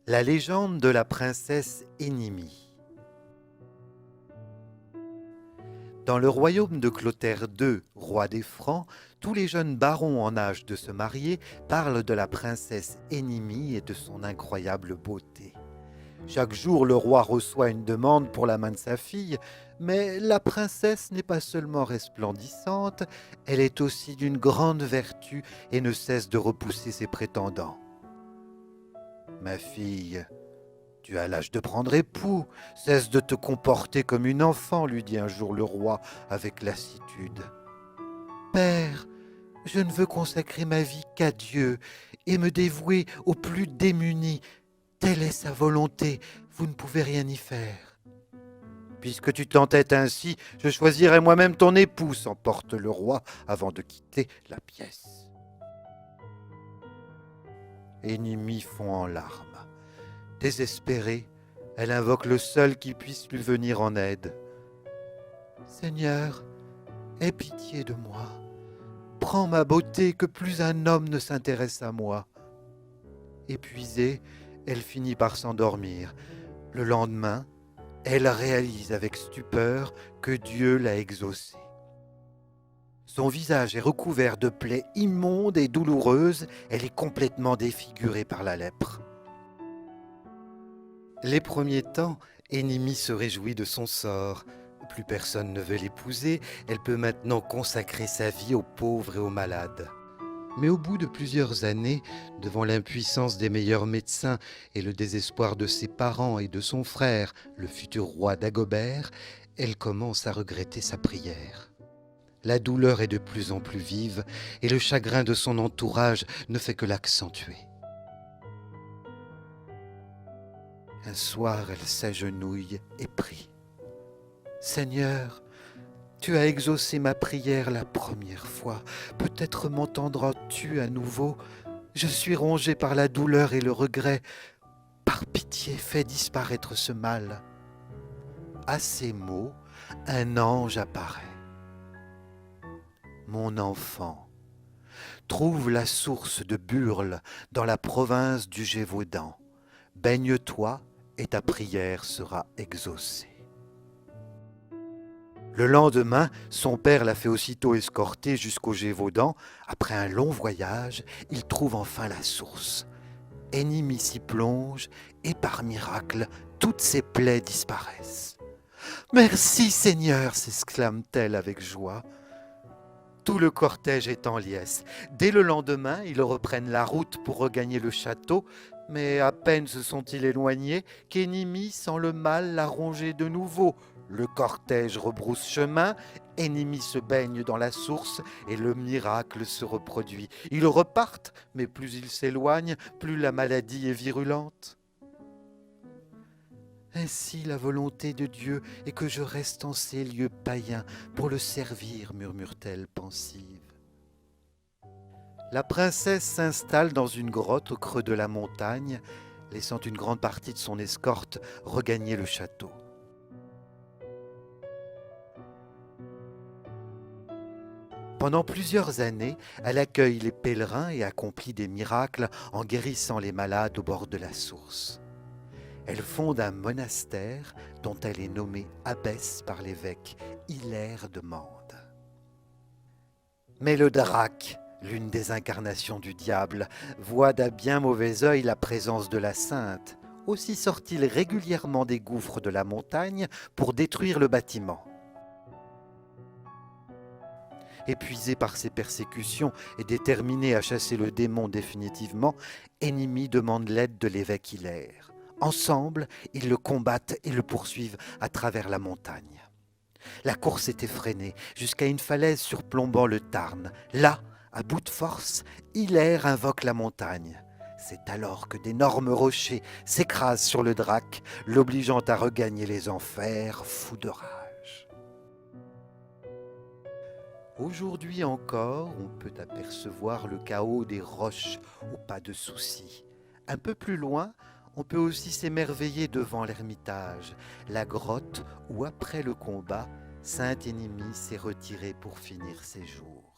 La légende de la princesse Énimie. Dans le royaume de Clotaire II, roi des Francs, tous les jeunes barons en âge de se marier parlent de la princesse Énimie et de son incroyable beauté. Chaque jour, le roi reçoit une demande pour la main de sa fille, mais la princesse n'est pas seulement resplendissante, elle est aussi d'une grande vertu et ne cesse de repousser ses prétendants. Ma fille, tu as l'âge de prendre époux, cesse de te comporter comme une enfant, lui dit un jour le roi avec lassitude. Père, je ne veux consacrer ma vie qu'à Dieu et me dévouer aux plus démunis. Telle est sa volonté, vous ne pouvez rien y faire. Puisque tu t'entêtes ainsi, je choisirai moi-même ton époux, s'emporte le roi avant de quitter la pièce. Énimie fond en larmes. Désespérée, elle invoque le seul qui puisse lui venir en aide. Seigneur, aie pitié de moi. Prends ma beauté, que plus un homme ne s'intéresse à moi. Épuisée, elle finit par s'endormir. Le lendemain, elle réalise avec stupeur que Dieu l'a exaucée. Son visage est recouvert de plaies immondes et douloureuses, elle est complètement défigurée par la lèpre. Les premiers temps, Énimie se réjouit de son sort. Plus personne ne veut l'épouser, elle peut maintenant consacrer sa vie aux pauvres et aux malades. Mais au bout de plusieurs années, devant l'impuissance des meilleurs médecins et le désespoir de ses parents et de son frère, le futur roi Dagobert, elle commence à regretter sa prière. La douleur est de plus en plus vive et le chagrin de son entourage ne fait que l'accentuer. Un soir, elle s'agenouille et prie. Seigneur, tu as exaucé ma prière la première fois. Peut-être m'entendras-tu à nouveau. Je suis rongée par la douleur et le regret. Par pitié, fais disparaître ce mal. À ces mots, un ange apparaît. Mon enfant, trouve la source de Burle dans la province du Gévaudan. Baigne-toi et ta prière sera exaucée. Le lendemain, son père l'a fait aussitôt escorter jusqu'au Gévaudan. Après un long voyage, il trouve enfin la source. Énimie s'y plonge et par miracle, toutes ses plaies disparaissent. Merci Seigneur, s'exclame-t-elle avec joie. Tout le cortège est en liesse. Dès le lendemain, ils reprennent la route pour regagner le château, mais à peine se sont-ils éloignés qu'Énimie sent le mal la ronger de nouveau. Le cortège rebrousse chemin, Énimie se baigne dans la source et le miracle se reproduit. Ils repartent, mais plus ils s'éloignent, plus la maladie est virulente. Ainsi la volonté de Dieu est que je reste en ces lieux païens pour le servir, murmure-t-elle pensive. La princesse s'installe dans une grotte au creux de la montagne, laissant une grande partie de son escorte regagner le château. Pendant plusieurs années, elle accueille les pèlerins et accomplit des miracles en guérissant les malades au bord de la source. Elle fonde un monastère dont elle est nommée abbesse par l'évêque Hilaire de Mende. Mais le drac, l'une des incarnations du diable, voit d'un bien mauvais œil la présence de la sainte. Aussi sort-il régulièrement des gouffres de la montagne pour détruire le bâtiment. Épuisée par ses persécutions et déterminée à chasser le démon définitivement, Énimie demande l'aide de l'évêque Hilaire. Ensemble, ils le combattent et le poursuivent à travers la montagne. La course est effrénée jusqu'à une falaise surplombant le Tarn. Là, à bout de force, Hilaire invoque la montagne. C'est alors que d'énormes rochers s'écrasent sur le drac, l'obligeant à regagner les enfers, fou de rage. Aujourd'hui encore, on peut apercevoir le chaos des roches au pas de souci. Un peu plus loin, on peut aussi s'émerveiller devant l'ermitage, la grotte où, après le combat, Sainte Énimie s'est retirée pour finir ses jours.